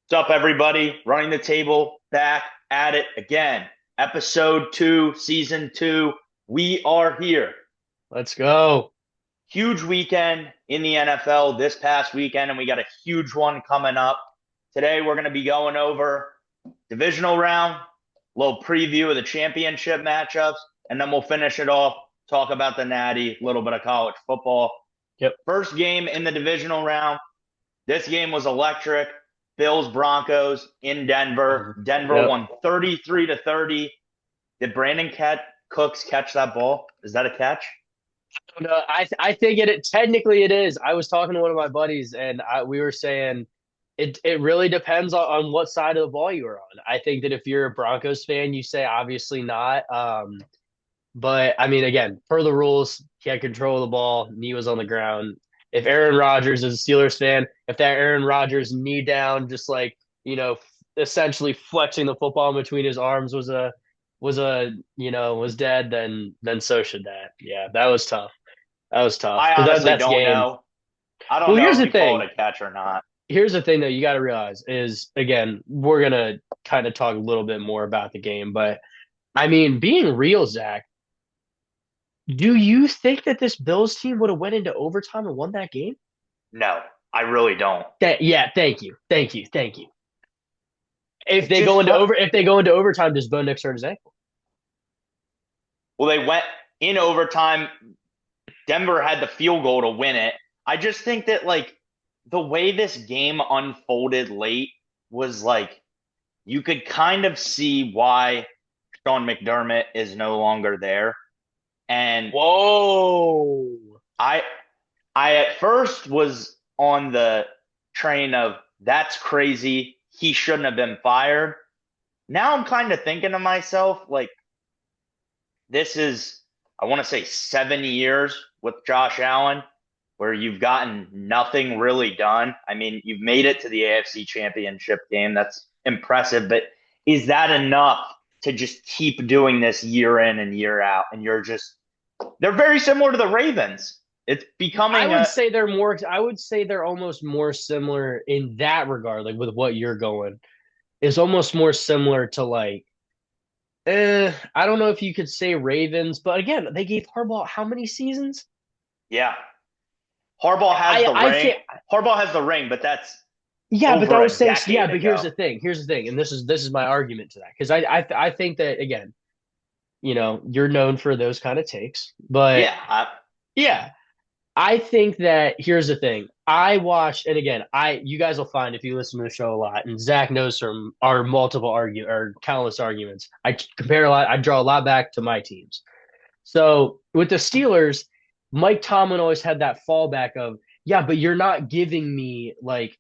What's up, everybody? Running the table, back at it again. Episode 2, season 2. We are here. Let's go. Huge weekend in the NFL this past weekend, and we got a huge one coming up. Today, we're going to be going over divisional round, a little preview of the championship matchups, and then we'll finish it off, talk about the Natty, a little bit of college football. Yep. First game in the divisional round. This game was electric. Bills Broncos in Denver. Denver Yep. won 33-30. Did Cooks catch that ball? Is that a catch? No, I think technically it is. I was talking to one of my buddies and we were saying it really depends on what side of the ball you are on. I think that if you're a Broncos fan, you say obviously not. But I mean, again, per the rules, he had control of the ball, knee was on the ground. If Aaron Rodgers is a Steelers fan, if that Aaron Rodgers knee down, just like, essentially flexing the football in between his arms was dead, then so should that. Yeah, that was tough. That was tough I because honestly that's don't game. know. I don't Well, know here's if the you call thing. it a catch or not. Here's the thing, though. You got to realize is again, we're gonna kind of talk a little bit more about the game, but I mean, being real, Zach, do you think that this Bills team would have went into overtime and won that game? No, I really don't. Yeah, thank you. It just If they go into overtime, does Bo Nix hurt his ankle? well, they went in overtime. Denver had the field goal to win it. I just think that the way this game unfolded late was you could kind of see why Sean McDermott is no longer there. And Whoa. I I at first was on the train of that's crazy. He shouldn't have been fired. Now I'm kind of thinking to myself, this is, I want to say 7 years with Josh Allen, where you've gotten nothing really done. I mean, you've made it to the AFC Championship game. That's impressive. But is that enough to just keep doing this year in and year out? And they're very similar to the Ravens. It's becoming a, I would say they're almost more similar in that regard, like with what you're going. It's almost more similar to I don't know if you could say Ravens, but again, they gave Harbaugh how many seasons? yeah. Harbaugh has the I ring. can't. Harbaugh has the ring, but that's Yeah, but that over was a saying. Yeah, decade but ago. here's the thing, and this is my argument to that because I think that again, you're known for those kind of takes, but Yeah, yeah, I think that here's the thing. I watched, and again, you guys will find if you listen to the show a lot, and Zach knows from our multiple or countless arguments. I compare a lot. I draw a lot back to my teams. So with the Steelers, Mike Tomlin always had that fallback of, yeah, but you're not giving me like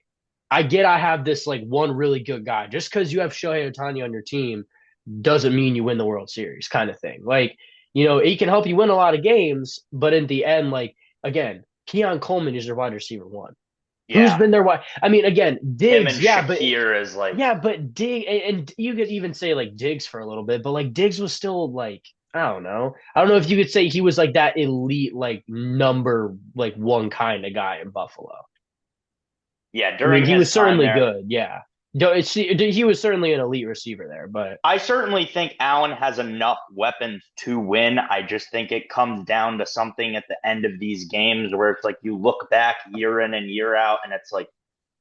I get I have this like one really good guy. Just because you have Shohei Ohtani on your team doesn't mean you win the World Series, kind of thing. Like, he can help you win a lot of games, but in the end, like again, Keon Coleman is your wide receiver one. Who's yeah. been their wide? I mean, again, Him and Diggs, Shakir is but and you could even say like Diggs for a little bit, but like Diggs was still like I don't know. I don't know if you could say he was like that elite like number like one kind of guy in Buffalo. yeah, I mean, during he his was time certainly there. good. Yeah. No, he was certainly an elite receiver there, but I certainly think Allen has enough weapons to win. I just think it comes down to something at the end of these games where it's like you look back year in and year out, and it's like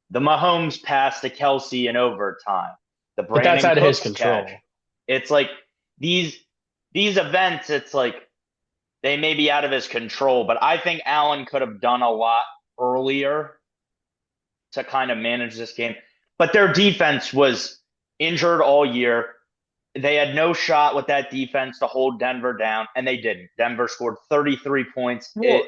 the Mahomes pass to Kelsey in overtime, the that's Brandon out of his Cooks catch. control. It's like these these events, it's like they may be out of his control, but I think Allen could have done a lot earlier to kind of manage this game. But their defense was injured all year. They had no shot with that defense to hold Denver down, and they didn't. Denver scored 33 points. It Well,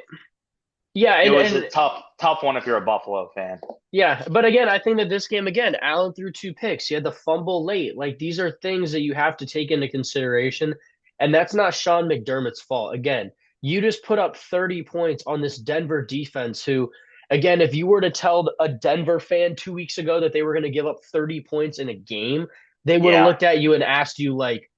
yeah, it was a and tough one if you're a Buffalo fan. yeah, but again, I think that this game again, Allen threw two picks. He had the fumble late. Like these are things that you have to take into consideration, and that's not Sean McDermott's fault. Again, you just put up 30 points on this Denver defense who again, if you were to tell a Denver fan 2 weeks ago that they were going to give up 30 points in a game, they would have Yeah. looked at you and asked you like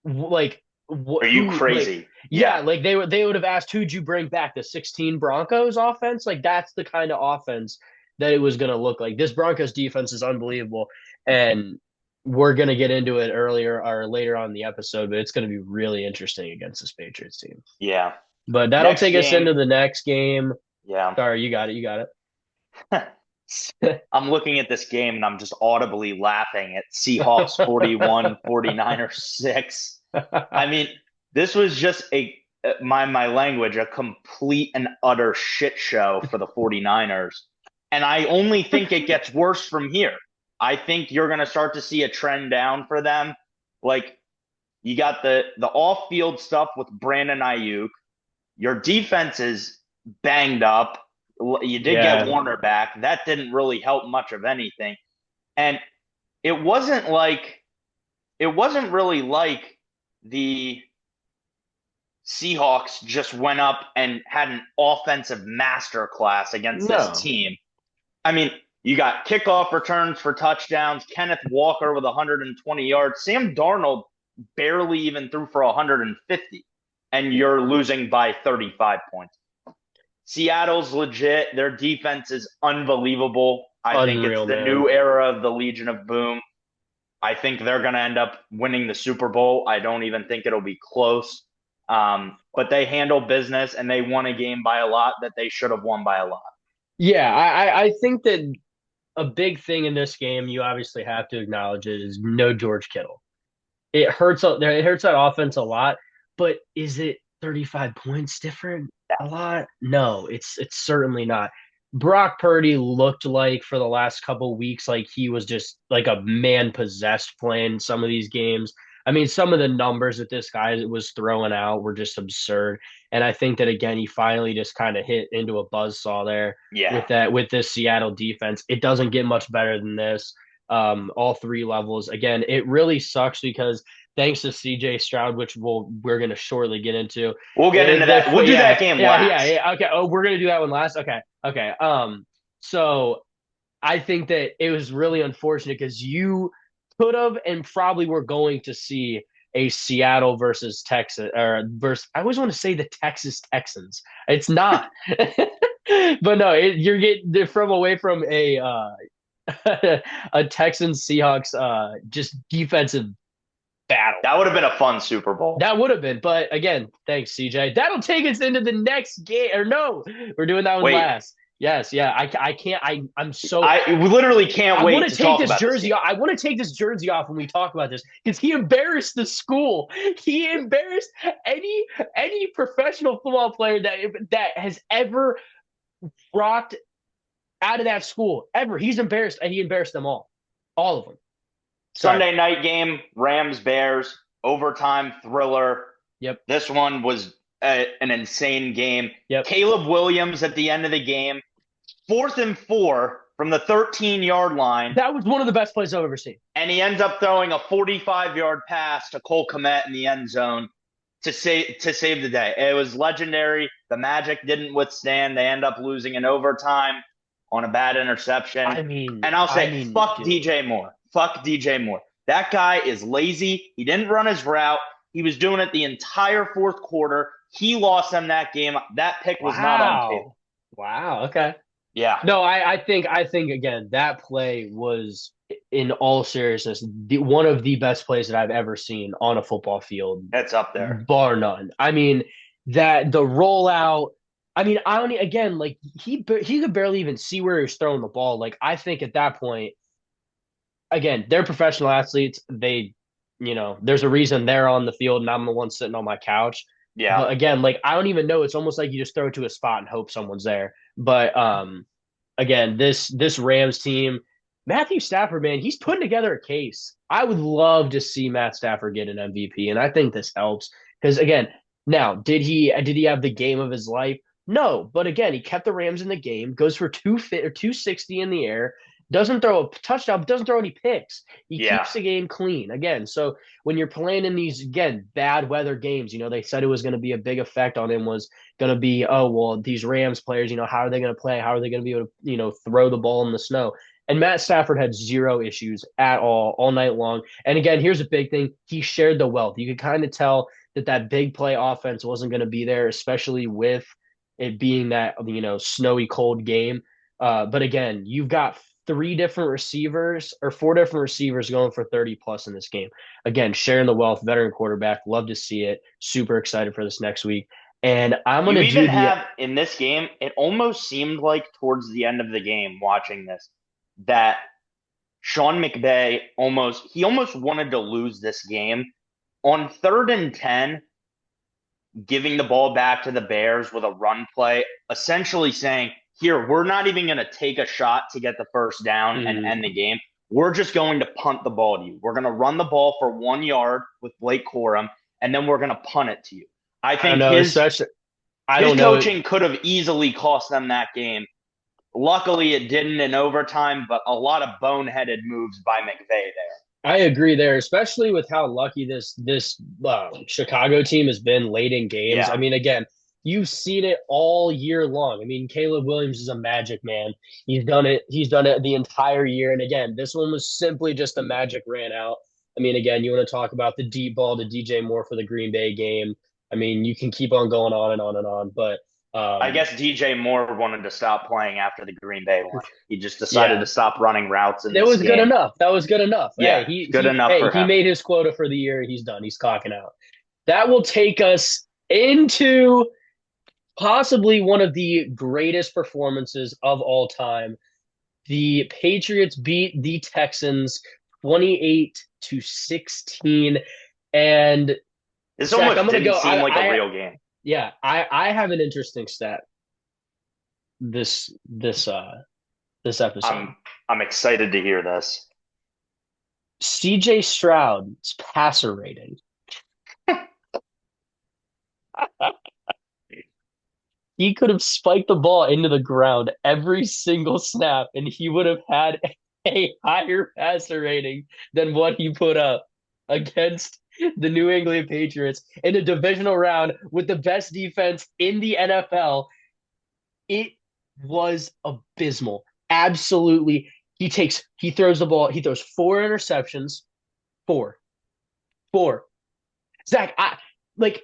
Are you who like crazy? yeah, Yeah. like they would have asked who'd you bring back, the 16 Broncos offense? Like that's the kind of offense that it was going to look like. This Broncos defense is unbelievable, and we're going to get into it earlier or later on in the episode, but it's going to be really interesting against this Patriots team. Yeah. But that'll Next take us game. into the next game. Yeah. Sorry, you got it. You got it. I'm looking at this game and I'm just audibly laughing at Seahawks 41, 49 6. I mean, this was just my language, a complete and utter shit show for the 49ers. And I only think it gets worse from here. I think you're going to start to see a trend down for them. Like, you got the off-field stuff with Brandon Ayuk. Your defense is banged up. You did get Warner back. That didn't really help much of anything. And it wasn't really like the Seahawks just went up and had an offensive masterclass against this team. I mean, you got kickoff returns for touchdowns, Kenneth Walker with 120 yards, Sam Darnold barely even threw for 150, and you're losing by 35 points. Seattle's legit. Their defense is unbelievable. I think it's the new era of the Legion of Boom. I think they're going to end up winning the Super Bowl. I don't even think it'll be close. But they handle business, and they won a game by a lot that they should have won by a lot. Yeah, I think that a big thing in this game you obviously have to acknowledge is no George Kittle. It hurts that offense a lot, but is it 35 points different a lot? No, it's certainly not. Brock Purdy looked like for the last couple weeks like he was just like a man possessed playing some of these games. I mean, some of the numbers that this guy was throwing out were just absurd. And I think that again, he finally just kind of hit into a buzzsaw there with this Seattle defense. It doesn't get much better than this. All three levels. Again, it really sucks because thanks to CJ Stroud, which we're going to shortly get into. We'll get into that. We'll do that game last. Yeah. Okay. Oh, we're going to do that one last. Okay. So I think that it was really unfortunate because you could have and probably were going to see a Seattle versus Texas I always want to say the Texas Texans. It's not, but no, you're getting from away from a Texans Seahawks just defensive battle. That would have been a fun Super Bowl. That would have been, but again, thanks CJ. That'll take us into the next game. Or no, we're doing that one last. Yes, yeah. I can't. I literally can't wait. I want to take this jersey off. I want to take this jersey off when we talk about this because he embarrassed the school. He embarrassed any professional football player that has ever rocked out of that school ever. He's embarrassed, and he embarrassed them all of them. Sunday night game, Rams Bears overtime thriller. Yep. This one was an insane game. Yep. Caleb Williams at the end of the game, 4th and 4 from the 13-yard line. That was one of the best plays I've ever seen. And he ends up throwing a 45-yard pass to Cole Kmet in the end zone to save the day. It was legendary. The Magic didn't withstand. They end up losing in overtime on a bad interception. And I'll say, fuck DJ Moore. Fuck DJ Moore. That guy is lazy. He didn't run his route. He was doing it the entire fourth quarter. He lost them that game. That pick was not on tape. Wow. Okay. Yeah. No, I think again that play was, in all seriousness, one of the best plays that I've ever seen on a football field. It's up there, bar none. I mean, that the rollout. I mean, I only again like he could barely even see where he was throwing the ball. Like I think at that point, again, they're professional athletes. They, there's a reason they're on the field and I'm the one sitting on my couch. Yeah. But again, like I don't even know. It's almost like you just throw it to a spot and hope someone's there. But again, this Rams team, Matthew Stafford, man, he's putting together a case. I would love to see Matt Stafford get an MVP, and I think this helps because again, now did he have the game of his life? No, but again, he kept the Rams in the game. Goes for 260 in the air. Doesn't throw a touchdown, doesn't throw any picks. He keeps the game clean. Again, so when you're playing in these, again, bad weather games, they said it was going to be a big effect on him was going to be, oh, well, these Rams players, how are they going to play? How are they going to be able to, throw the ball in the snow? And Matt Stafford had zero issues at all night long. And again, here's a big thing. He shared the wealth. You could kind of tell that big play offense wasn't going to be there, especially with it being that, snowy, cold game. But again, you've got three different receivers or four different receivers going for 30 plus in this game. Again, sharing the wealth, veteran quarterback. Love to see it. Super excited for this next week. And I'm going You to even do the, have in this game, it almost seemed like towards the end of the game watching this that Sean McVay almost wanted to lose this game on 3rd and 10, giving the ball back to the Bears with a run play, essentially saying, here, we're not even going to take a shot to get the first down and mm, end the game. We're just going to punt the ball to you. We're going to run the ball for 1 yard with Blake Corum, and then we're going to punt it to you. I I don't think know, his especially, I his don't know. coaching could have easily cost them that game. Luckily, it didn't in overtime, but a lot of boneheaded moves by McVay there. I agree there, especially with how lucky this Chicago team has been late in games. I Yeah. mean, again, you've seen it all year long. I mean, Caleb Williams is a magic man. He's done it. He's done it the entire year. And again, this one was simply just the magic ran out. I mean, again, you want to talk about the deep ball to DJ Moore for the Green Bay game. I mean, you can keep on going on and on and on, but I um, guess DJ Moore wanted to stop playing after the Green Bay one. He just decided yeah, to stop running routes in that this was good game. enough. That was good enough. Yeah, good enough Hey, for he him. made his quota for the year. He's done. He's clocking out. That will take us into possibly one of the greatest performances of all time. The Patriots beat the Texans 28-16. And This Zach, I'm almost gonna didn't go. seem like a real game. I have an interesting stat this episode. I'm excited to hear this. CJ Stroud's passer rating. He could have spiked the ball into the ground every single snap, and he would have had a higher passer rating than what he put up against the New England Patriots in a divisional round with the best defense in the NFL. It was abysmal. Absolutely. He throws the ball, he throws four interceptions. Four. Four. Zach, like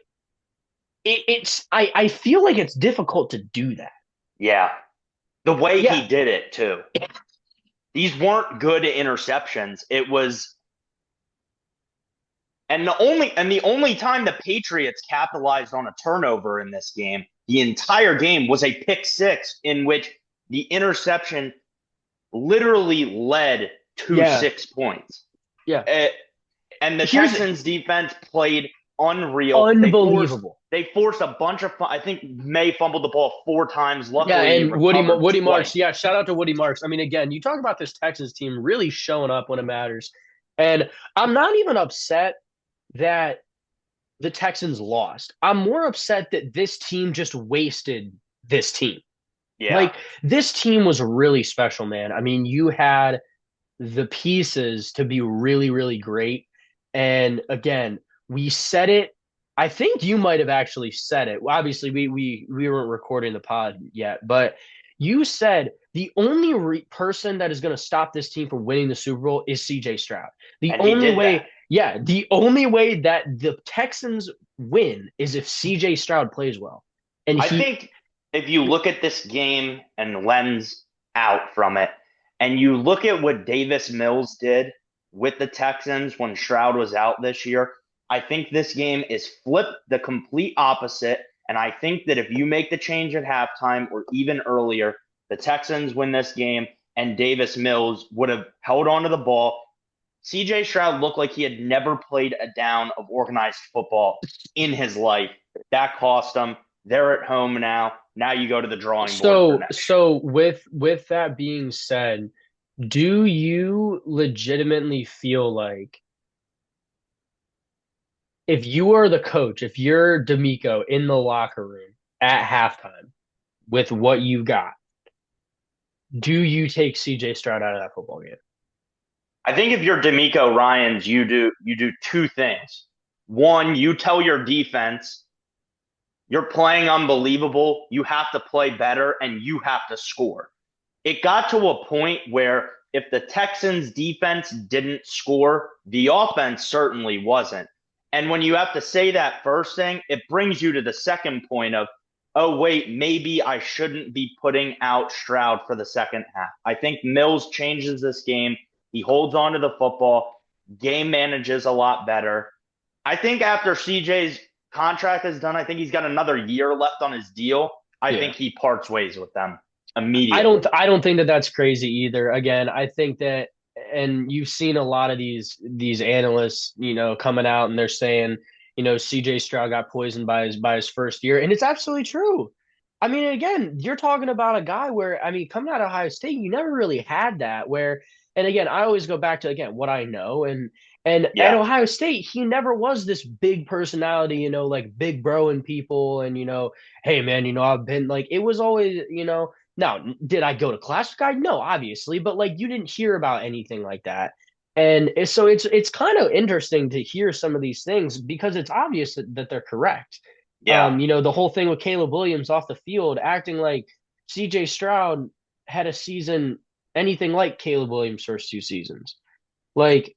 I feel like it's difficult to do that. Yeah. The way Yeah, he did it, too. These weren't good interceptions. It was and the only time the Patriots capitalized on a turnover in this game, the entire game was a pick six in which the interception literally led to yeah, 6 points. yeah. Uh, and the Here's Texans defense played unreal. unbelievable. They forced a bunch of I think May fumbled the ball 4 times. Yeah, Luckily, he and recovered Woody Marks. twice. Yeah, shout out to Woody Marks. I mean, again, you talk about this Texans team really showing up when it matters, and I'm not even upset that the Texans lost. I'm more upset that this team just wasted this team. Yeah. Like this team was really special, man. I mean, you had the pieces to be really, really great. And again, we said it. I think you might have actually said it. Obviously, we weren't recording the pod yet, but you said the only person that is going to stop this team from winning the Super Bowl is CJ Stroud. The And he only did that. way, yeah, the only way that the Texans win is if CJ Stroud plays well. And I think if you look at this game and lens out from it, and you look at what Davis Mills did with the Texans when Stroud was out this year, I think this game is flipped the complete opposite. And I think that if you make the change at halftime or even earlier, the Texans win this game and Davis Mills would have held onto the ball. CJ Stroud looked like he had never played a down of organized football in his life. That cost him. They're at home now. Now you go to the drawing board for next. so with that being said, do you legitimately feel like if you are the coach, if you're D'Amico in the locker room at halftime with what you got, do you take CJ Stroud out of that football game? I think if you're D'Amico Ryans, you do two things. One, you tell your defense you're playing unbelievable. You have to play better and you have to score. It got to a point where if the Texans defense didn't score, the offense certainly wasn't. And when you have to say that first thing, it brings you to the second point of oh, wait, maybe I shouldn't be putting out Stroud for the second half. I think Mills changes this game. He holds on to the football, game manages a lot better. I think after CJ's contract is done, I think he's got another year left on his deal. I Yeah. think he parts ways with them immediately. I don't think that that's crazy either. Again, I think that, and you've seen a lot of these analysts, coming out and they're saying, CJ Stroud got poisoned by his first year, and it's absolutely true. I mean, again, you're talking about a guy where, I mean, coming out of Ohio State, you never really had that where, and again, I always go back to again what I know, and at Yeah. Ohio State, he never was this big personality, like big bro and people, and hey man, I've been like, it was always, now, did I go to class with guy? No, obviously, but like you didn't hear about anything like that. And so it's kind of interesting to hear some of these things because it's obvious that they're correct. Yeah. The whole thing with Caleb Williams off the field acting like CJ Stroud had a season anything like Caleb Williams' first two seasons. Like,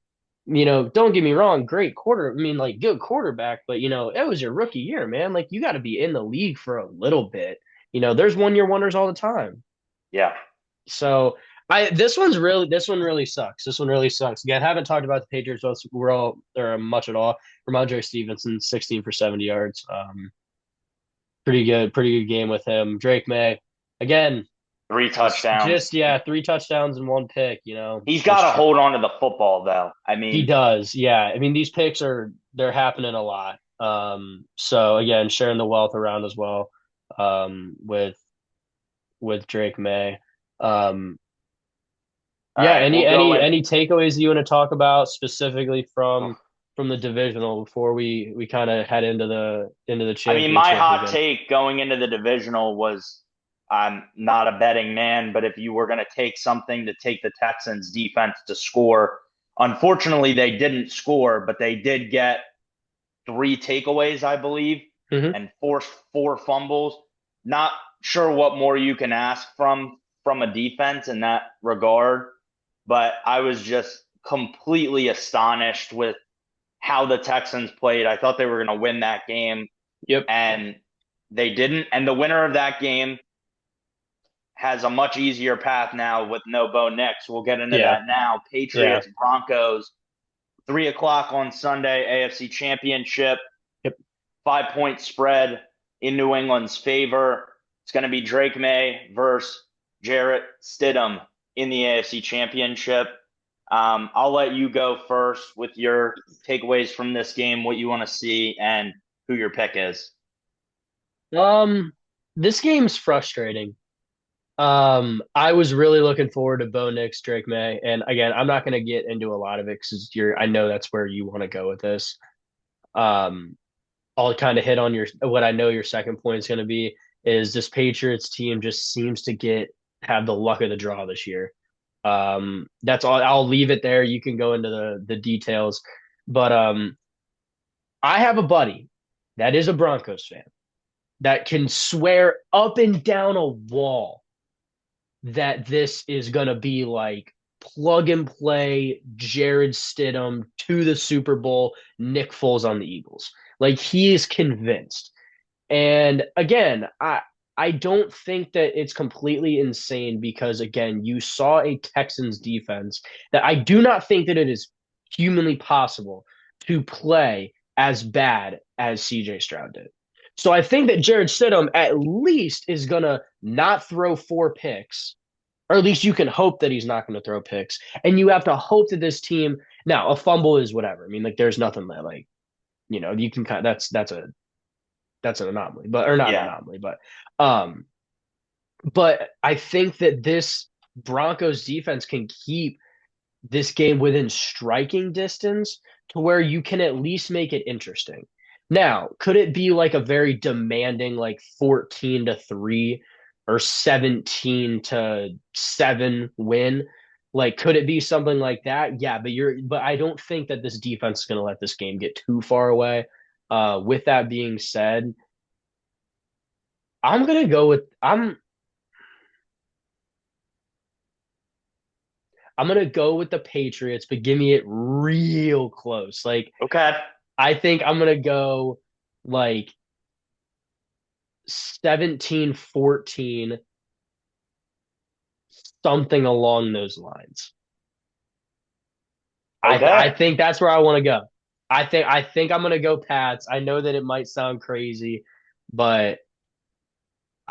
don't get me wrong, great quarter. I mean, like good quarterback, but it was your rookie year, man. Like you got to be in the league for a little bit. There's 1 year wonders all the time. Yeah. So this one really sucks. This one really sucks. Again, I haven't talked about the Patriots we're all or much at all. Rhamondre Stevenson, 16 for 70 yards. Pretty good game with him. Drake May, again, Three just touchdowns. yeah, three touchdowns and one pick, He's got just to hold on to the football, though. I he mean, does. Yeah. I mean, these picks they're happening a lot. So again, sharing the wealth around as well, with Drake May. Um, all Yeah, right, we'll go in. any takeaways you want to talk about specifically from the divisional before we kind of head into the I mean, my championship hot weekend? take going into the divisional was I'm not a betting man, but if you were going to take something to take the Texans defense to score, unfortunately, they didn't score, but they did get three takeaways, I believe, Hmm. and forced four fumbles. Not sure what more you can ask from a defense in that regard, but I was just completely astonished with how the Texans played. I thought they were going to win that game, Yep. and they didn't. And the winner of that game has a much easier path now with no Bo Nix. We'll get into Yeah. that now. Yeah. Patriots, Broncos, 3 o'clock on Sunday, AFC Championship, Yep. 5 point spread in New England's favor. It's going to be Drake May versus Jarrett Stidham in the AFC Championship. I'll let you go first with your takeaways from this game, what you want to see, and who your pick is. Um, this game's frustrating. I was really looking forward to Bo Nix, Drake May, and again, I'm not going to get into a lot of it because I know that's where you want to go with this. Um, I'll kind of hit on what I know your second point is going to be is this Patriots team just seems to have the luck of the draw this year. That's all. I'll leave it there. You can go into the details, but I have a buddy that is a Broncos fan that can swear up and down a wall that this is going to be like plug and play Jared Stidham to the Super Bowl, Nick Foles on the Eagles. Like he is convinced. And again, I don't think that it's completely insane because again, you saw a Texans defense that I do not think that it is humanly possible to play as bad as CJ Stroud did. So I think that Jared Stidham at least is gonna not throw four picks, or at least you can hope that he's not going to throw picks. And you have to hope that this team now a fumble is whatever. I mean, like there's nothing that like you can kind of, that's an anomaly, but or not an Yeah. anomaly, um, but I think that this Broncos defense can keep this game within striking distance to where you can at least make it interesting. Now, could it be like a very demanding, like 14-3 or 17-7 win? Like, could it be something like that? Yeah, but I don't think that this defense is going to let this game get too far away. With that being said, I'm gonna go with I'm gonna go with the Patriots, but give me it real close. Like Okay. I think I'm gonna go like 17-14, something along those lines. I Okay. think that's where I want to go. I think I'm gonna go Pats. I know that it might sound crazy, but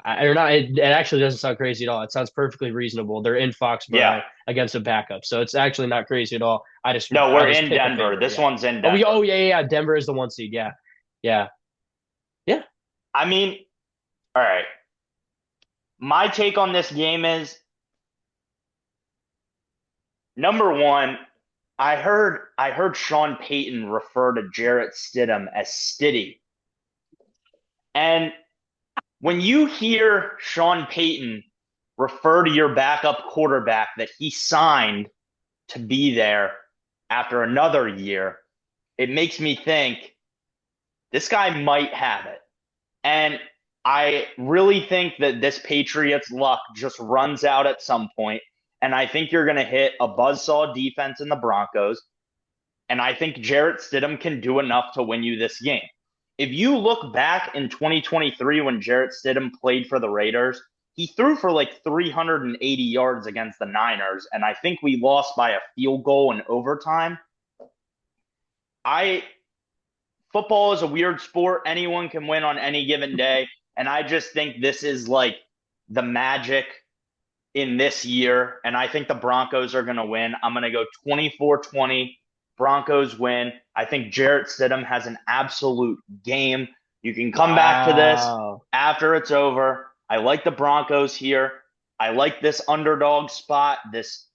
or not. It actually doesn't sound crazy at all. It sounds perfectly reasonable. They're in Yeah. Foxborough against a backup, so it's actually not crazy at all. No, I we're just in pick a Denver. favorite. This Yeah. one's in Oh, Denver. yeah. Denver is the 1 seed. Yeah, yeah, yeah. I mean, all right. My take on this game is number one, I heard Sean Payton refer to Jarrett Stidham as Stiddy. And when you hear Sean Payton refer to your backup quarterback that he signed to be there after another year, it makes me think this guy might have it. And I really think that this Patriots luck just runs out at some point. And I think you're going to hit a buzzsaw defense in the Broncos. And I think Jarrett Stidham can do enough to win you this game. If you look back in 2023 when Jarrett Stidham played for the Raiders, he threw for like 380 yards against the Niners. And I think we lost by a field goal in overtime. I Football is a weird sport. Anyone can win on any given day. And I just think this is like the magic in this year. And I think the Broncos are going to win. I'm going to go 24-20. Broncos win. I think Jarrett Stidham has an absolute game. You can come back to this Wow. after it's over. I like the Broncos here. I like this underdog spot, this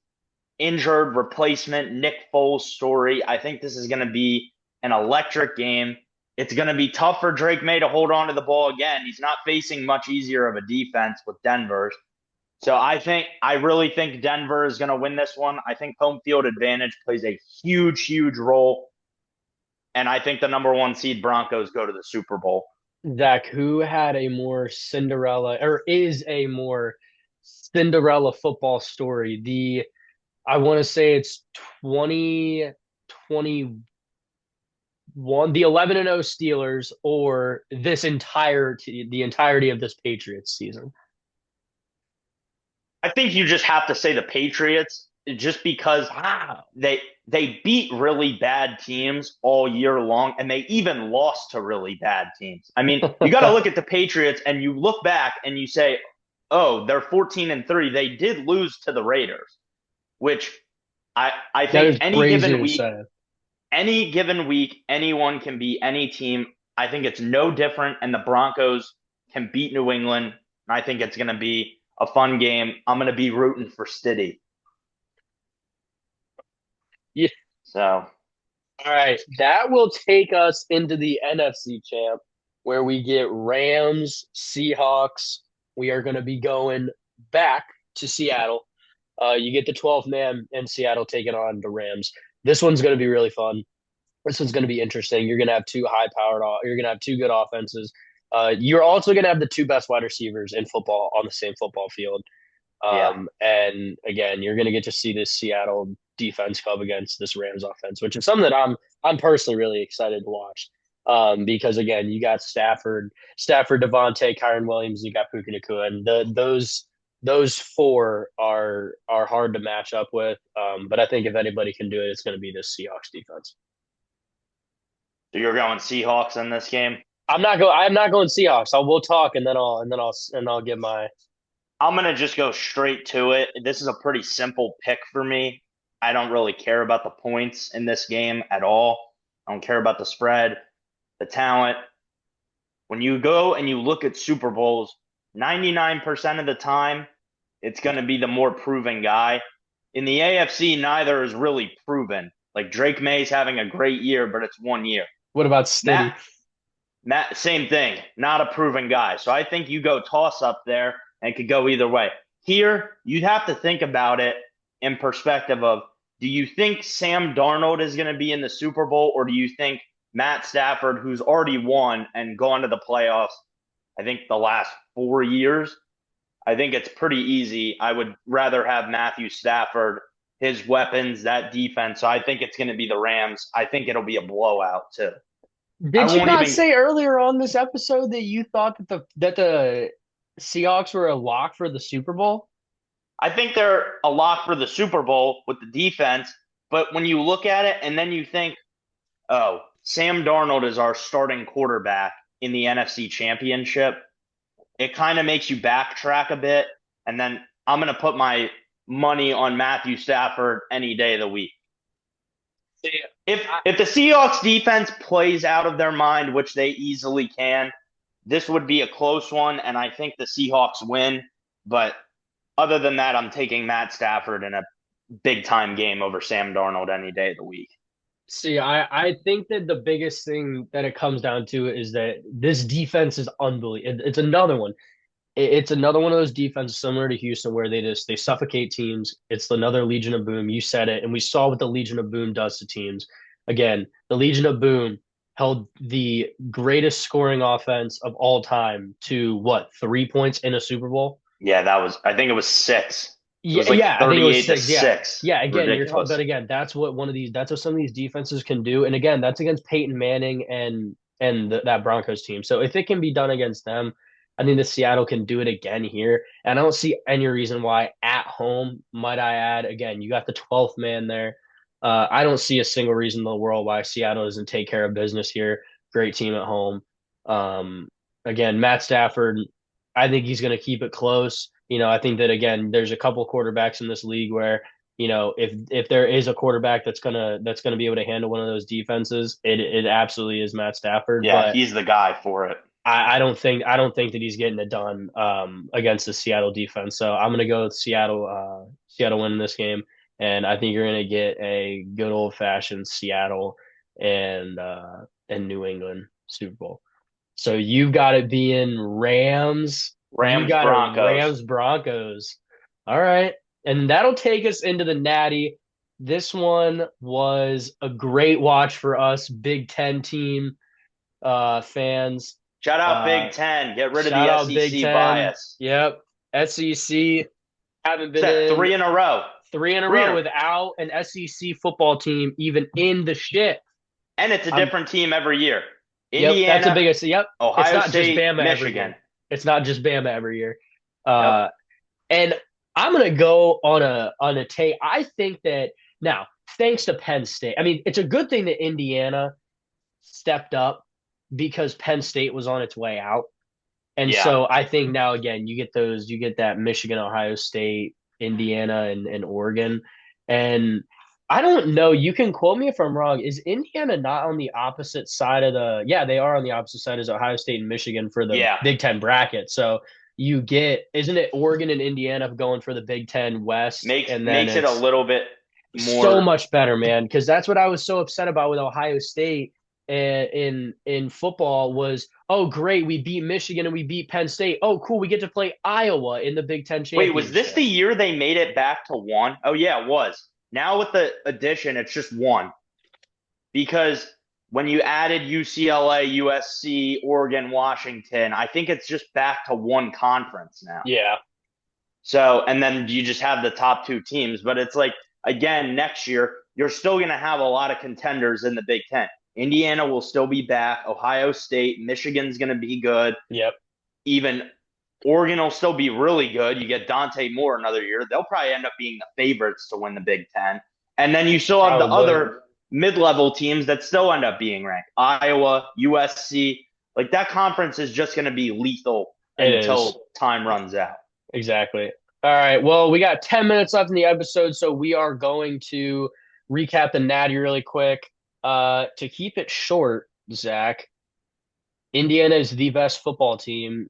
injured replacement Nick Foles story. I think this is going to be an electric game. It's going to be tough for Drake May to hold on to the ball again. He's not facing much easier of a defense with Denver's. So I really think Denver is going to win this one. I think home field advantage plays a huge, huge role. And I think the number one seed Broncos go to the Super Bowl. Zach, who had a more Cinderella or is a more Cinderella football story? I want to say it's 2021, the 11-0 Steelers, or the entirety of this Patriots season. I think you just have to say the Patriots just because Wow. they beat really bad teams all year long and they even lost to really bad teams. I mean, you got to look at the Patriots and you look back and you say, "Oh, they're 14-3. They did lose to the Raiders," which I That think is crazy to say. any given week anyone can beat any team. I think it's no different and the Broncos can beat New England. I think it's going to be a fun game. I'm going to be rooting for Stiddy. Yeah. So, All right. That will take us into the NFC champ where we get Rams, Seahawks. We are going to be going back to Seattle. You get the 12th man in Seattle taking on the Rams. This one's going to be really fun. This one's going to be interesting. You're going to have two high powered, you're going to have two good offenses. You're also going to have the two best wide receivers in football on the same football field. yeah. And again, you're going to get to see this Seattle defense come against this Rams offense, which is something that I'm personally really excited to watch. Because again, you got Stafford, Devontae, Kyron Williams, you got Puka Nacua, and those four are hard to match up with. But I think if anybody can do it, it's going to be this Seahawks defense. So you're going Seahawks in this game? I'm not going Seahawks. We'll talk and then I'll give my. I'm going to just go straight to it. This is a pretty simple pick for me. I don't really care about the points in this game at all. I don't care about the spread, the talent. When you go and you look at Super Bowls, 99% of the time, it's going to be the more proven guy. In the AFC, neither is really proven. Like Drake May's having a great year, but it's 1 year. What about Stiddy? Same thing, not a proven guy. So I think you go toss up there and it could go either way. Here, you'd have to think about it in perspective of do you think Sam Darnold is going to be in the Super Bowl or do you think Matt Stafford, who's already won and gone to the playoffs, I think the last 4 years, I think it's pretty easy. I would rather have Matthew Stafford, his weapons, that defense. So I think it's going to be the Rams. I think it'll be a blowout too. I Did you won't not even. say earlier on this episode that you thought that the Seahawks were a lock for the Super Bowl? I think they're a lock for the Super Bowl with the defense, but when you look at it and then you think, oh, Sam Darnold is our starting quarterback in the NFC Championship, it kind of makes you backtrack a bit. And then I'm going to put my money on Matthew Stafford any day of the week. See, If the Seahawks defense plays out of their mind, which they easily can, this would be a close one, and I think the Seahawks win. But other than that, I'm taking Matt Stafford in a big time game over Sam Darnold any day of the week. I think that the biggest thing that it comes down to is that this defense is unbelievable. It's another one. It's another one of those defenses similar to Houston where they suffocate teams. It's another Legion of Boom. You said it, and we saw what the Legion of Boom does to teams. Again, the Legion of Boom held the greatest scoring offense of all time to what, 3 points in a Super Bowl? Yeah, that was, I think it was six. It Yeah, was like I think it was 38 to six. Yeah. 6. Yeah, again, you're talking, but Ridiculous. again, that's what some of these defenses can do. And again, that's against Peyton Manning and that Broncos team. So if it can be done against them, I think the Seattle can do it again here. And I don't see any reason why at home, might I add, again, you got the 12th man there. I don't see a single reason in the world why Seattle doesn't take care of business here. Great team at home. Um, Again, Matt Stafford, I think he's going to keep it close. I think that again, there's a couple quarterbacks in this league where, if there is a quarterback that's gonna be able to handle one of those defenses, it absolutely is Matt Stafford. Yeah, But he's the guy for it. I don't think that he's getting it done against the Seattle defense. So I'm gonna go with Seattle winning this game, and I think you're gonna get a good old fashioned Seattle and New England Super Bowl. So you've got it being Rams. You Rams got it Broncos. Rams Broncos. All right. And that'll take us into the Natty. This one was a great watch for us Big Ten team fans. Shout out Uh Big Ten. Get rid of the Shout out Big SEC Ten. bias. Yep. SEC haven't been Set in three in a row. three in a Three in row a, without an SEC football team even in the shit. and it's a I'm different team every year. Yep, that's a Indiana, biggest. Yep, it's Ohio not just State, Bama every Michigan. year. It's not just Bama every year. Yep. Uh, and I'm gonna go on a take. I think that now, thanks to Penn State, I mean, it's a good thing that Indiana stepped up because Penn State was on its way out. And Yeah. so I think now again, you get that Michigan, Ohio State, Indiana, and Oregon. And I don't know, you can quote me if I'm wrong. Is Indiana not on the opposite side of yeah, they are on the opposite side as Ohio State and Michigan for the Yeah. Big Ten bracket. So isn't it Oregon and Indiana going for the Big Ten West? And then Makes it a it's little bit so more. much better, man. Because that's what I was so upset about with Ohio State in football was, oh great, we beat Michigan and we beat Penn State. Oh cool, we get to play Iowa in the Big Ten Wait, was this championship. the year they made it back to one? Oh yeah, it was. Now with the addition, it's just one. Because when you added UCLA, USC, Oregon, Washington, I think it's just back to one conference now. Yeah, So, and then you just have the top two teams. But it's like, again, next year, you're still going to have a lot of contenders in the Big Ten. Indiana will still be back. Ohio State, Michigan's going to be good. yep, Even Oregon will still be really good. You get Dante Moore another year. They'll probably end up being the favorites to win the Big Ten. And then you still have the probably. other mid-level teams that still end up being ranked. Iowa, USC. Like that conference is just going to be lethal It is. until time runs out. Exactly. All right. Well, we got 10 minutes left in the episode, so we are going to recap the Natty really quick. To keep it short, Zach, Indiana is the best football team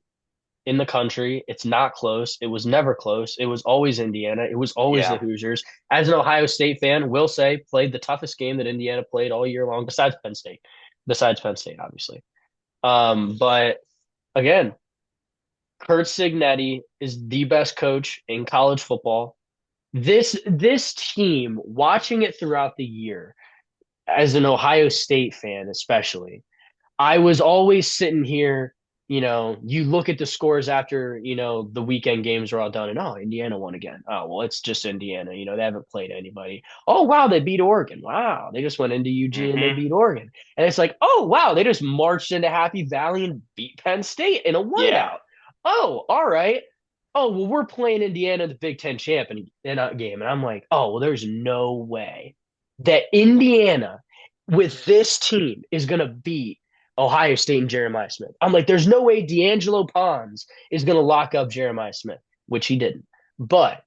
in the country. It's not close. It was never close. It was always Indiana. It was always the Yeah. Hoosiers. As an Ohio State fan, will say played the toughest game that Indiana played all year long, besides Penn State. Besides Penn State, obviously. But again, Kurt Signetti is the best coach in college football. This team, watching it throughout the year, as an Ohio State fan, especially, I was always sitting here you look at the scores after, the weekend games are all done and, oh, Indiana won again. Oh, well, it's just Indiana. They haven't played anybody. Oh, wow, they beat Oregon. Wow. They just went into UG and they Hmm. beat Oregon. And it's like, oh, wow, they just marched into Happy Valley and beat Penn State in a Yeah. whiteout. Oh, all right. Oh, well, we're playing Indiana in the Big Ten champion game. And I'm like, oh, well, there's no way that Indiana with this team is going to beat Ohio State and Jeremiah Smith. I'm like, there's no way D'Angelo Pons is going to lock up Jeremiah Smith, which he didn't. But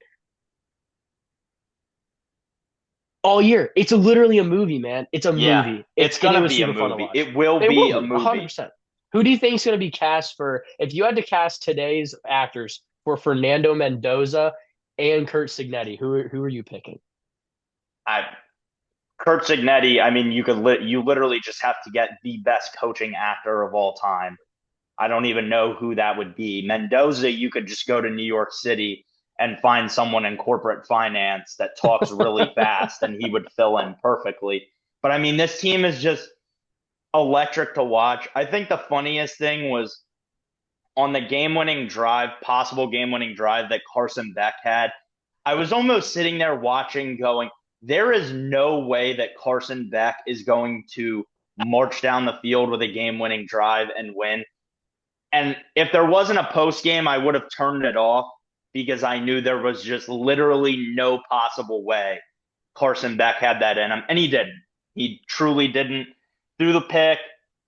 all year, it's literally a movie, man. It's a Yeah. movie. It's And it gonna was be a super fun to movie. watch. It will It will be a be movie. 100%. Who do you think is going to be cast for? If you had to cast today's actors for Fernando Mendoza and Kurt Signetti, who are you picking? I Kurt Signetti, I mean, you literally just have to get the best coaching actor of all time. I don't even know who that would be. Mendoza, you could just go to New York City and find someone in corporate finance that talks really fast and he would fill in perfectly. But I mean, this team is just electric to watch. I think the funniest thing was on the possible game winning drive that Carson Beck had. I was almost sitting there watching, going, there is no way that Carson Beck is going to march down the field with a game winning drive and win. And if there wasn't a post game, I would have turned it off because I knew there was just literally no possible way Carson Beck had that in him. And he didn't. He truly didn't. Threw the pick.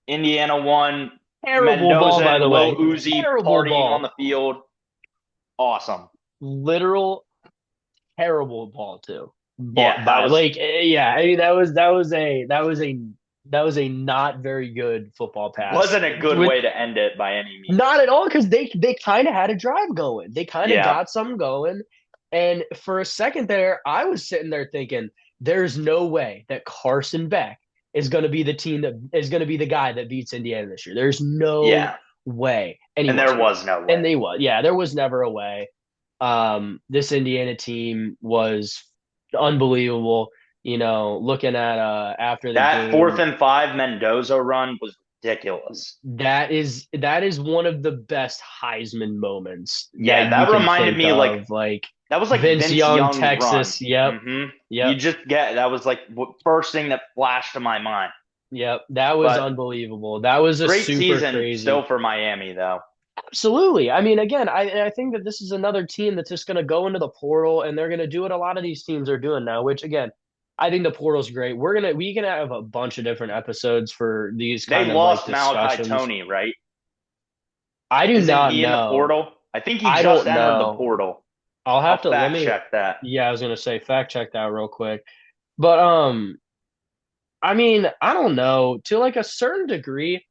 Indiana won. Terrible ball, Mendoza by and the way. Lil Uzi Terrible partying on ball. the field. Awesome. Literal terrible ball too. Yeah, But that by was yeah, I mean that was a not very good football pass. wasn't a good With way to end it by any means. not at all because they kind of had a drive going. They kind of Yeah. got something going, and for a second there, I was sitting there thinking, "There's no way that Carson Beck is going to be the guy that beats Indiana this year. There's no Yeah. way." And he And there wasn't. was no And way. they was. Yeah, there was never a way. This Indiana team was unbelievable. Looking at after the That fourth game, and five Mendoza run was ridiculous. that is one of the best Heisman moments that Yeah, you that can reminded think me like of. Like that was like Vince Vince Young, Young's run. Texas. Yep, Hmm. You yep, just get that was like what first thing that flashed to my mind. yep. That was But unbelievable. That was a great super season still crazy. for Miami though. Absolutely. I mean, again, I think that this is another team that's just going to go into the portal and they're going to do what a lot of these teams are doing now, which again, I think the portal's great. We can have a bunch of different episodes for these They kind of like lost Malachi discussions. Tony, right? I do Isn't not he in the know. portal? I think he I just don't entered the know. portal. I'll have I'll to let fact me. check that. Yeah, I was gonna say fact check that real quick. But I mean, I don't know. To like a certain degree,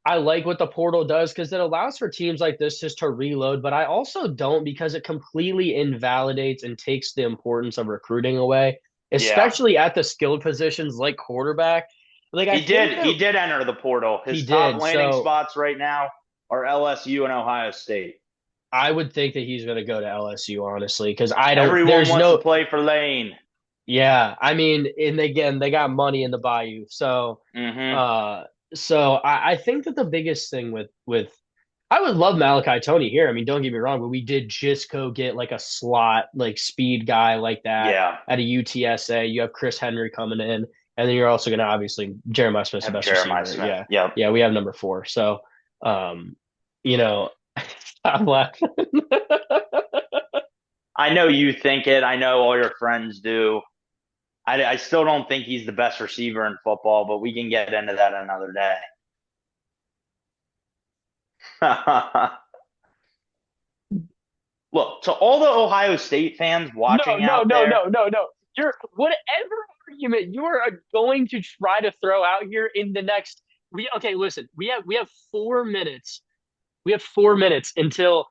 I like what the portal does because it allows for teams like this just to reload, but I also don't because it completely invalidates and takes the importance of recruiting away, Yeah. especially at the skilled positions like quarterback. Like I He think did. that He did enter the portal. he His top did. landing So spots right now are LSU and Ohio State. I would think that he's going to go to LSU, honestly, because I don't, Everyone there's wants to no, play for Lane. yeah, I mean, and again, they got money in the Bayou. Hmm. Uh, so I think that the biggest thing with I would love Malachi Tony here. I mean, don't get me wrong, but we did just go get like a slot, like speed guy like that Yeah. at a UTSA. You have Chris Henry coming in, and then you're also going to obviously Jeremiah Smith's the Have best Jeremiah receiver. Smith. Yeah, Yep. yeah, we have number 4. So, um, you know, I'm laughing. I know you think it. I know all your friends do. I still don't think he's the best receiver in football, but we can get into that another day. Look, to all the Ohio State fans No, watching no, out no, there, no, no, no. You're whatever argument you are going to try to throw out here in the next. Okay, listen. We have 4 minutes. We have 4 minutes until.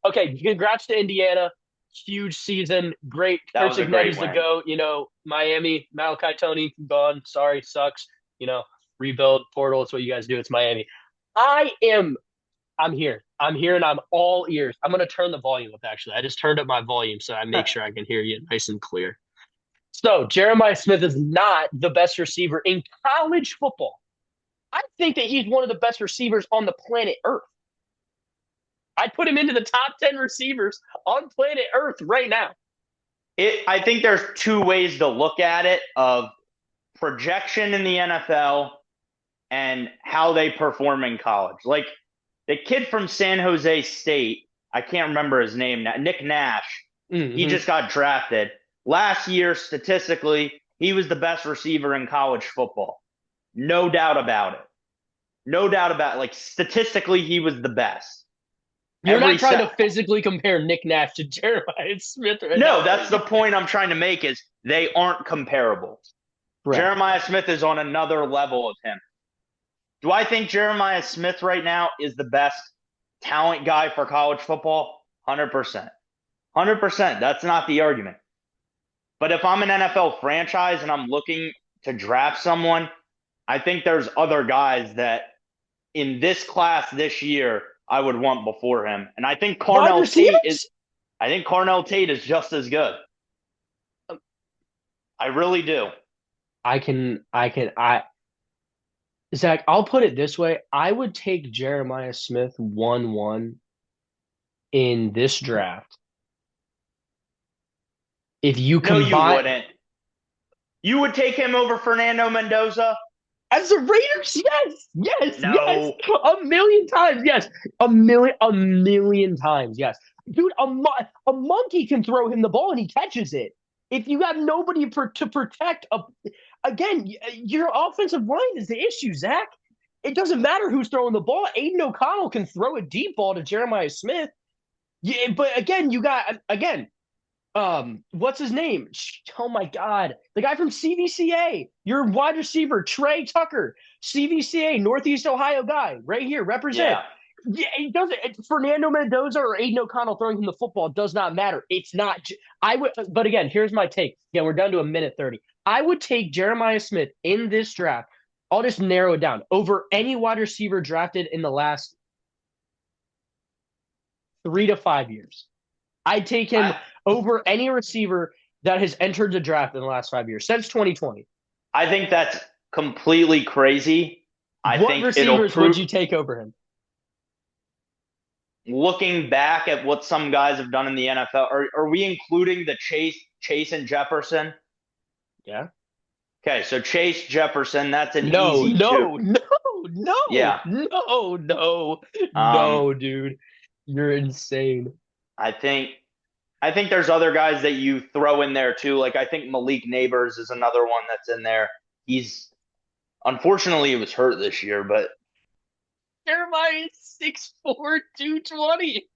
Okay, congrats to Indiana. Huge season. Great. that Kurt was a great Ignatius to win. go. Miami. Malachi Tony gone. Sorry, sucks. Rebuild portal. It's what you guys do. It's Miami. I am I'm here. I'm here and I'm all ears. I'm going to turn the volume up, actually. I just turned up my volume so I make sure I can hear you nice and clear. So, Jeremiah Smith is not the best receiver in college football. I think that he's one of the best receivers on the planet Earth. I'd put him into the top 10 receivers on planet Earth right now. I think there's two ways to look at it of projection in the NFL and how they perform in college. Like the kid from San Jose State, I can't remember his name now, Nick Nash. He Mm-hmm. just got drafted. Last year, statistically, he was the best receiver in college football. No doubt about it. No doubt about it. Like statistically, he was the best. You're Every not trying set. to physically compare Nick Nash to Jeremiah Smith right now, No, are that's the you? point I'm trying to make is they aren't comparable. Correct. Jeremiah Smith is on another level of him. Do I think Jeremiah Smith right now is the best talent guy for college football? 100%. 100%. That's not the argument. But if I'm an NFL franchise and I'm looking to draft someone, I think there's other guys that in this class this year I would want before him. And Wide receivers? I think Carnell Tate is just as good. I really do. I Zach, I'll put it this way. I would take Jeremiah Smith 1-1 in this draft. If you No, you combine wouldn't. You would take him over Fernando Mendoza? as the Raiders, yes, yes, yes, No. a million times, yes, a million times, yes, dude. A monkey can throw him the ball and he catches it. If you have nobody to protect, again, your offensive line is the issue, Zach. It doesn't matter who's throwing the ball. Aiden O'Connell can throw a deep ball to Jeremiah Smith. Yeah, but again, you got again what's his name? Oh my God, the guy from CVCA, your wide receiver Trey Tucker, CVCA, Northeast Ohio guy, right here, represent. Yeah. Yeah, it doesn't. Fernando Mendoza or Aiden O'Connell throwing him the football does not matter. It's not. I would, but again, here's my take. Again, we're down to a minute 30. I would take Jeremiah Smith in this draft. I'll just narrow it down over any wide receiver drafted in the last 3 to 5 years. I'd take him I over any receiver that has entered the draft in the last 5 years since 2020. I think that's completely crazy. I What think it'll receivers would prove you take over him? looking back at what some guys have done in the NFL, are we including the Chase and Jefferson? Yeah. Okay, so Chase Jefferson, that's an No, easy two. no, no, no, Yeah. no, no, Um, no, dude. You're insane. I think I think there's other guys that you throw in there too. Like I think Malik Neighbors is another one that's in there. He's unfortunately he was hurt this year, but Jeremiah is 6'4", 220.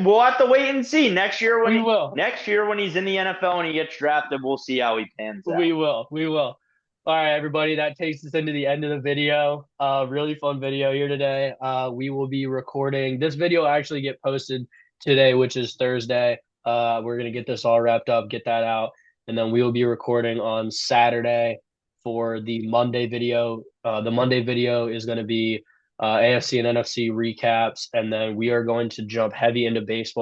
we'll have to wait and see We will. next year when he's in the NFL and he gets drafted, we'll see how he pans out. We will. We will. All right, everybody. That takes us into the end of the video. Really fun video here today. We will be recording. This video will actually get posted today, which is Thursday. We're gonna get this all wrapped up, get that out, and then we will be recording on Saturday for the Monday video. The Monday video is going to be AFC and NFC recaps, and then we are going to jump heavy into baseball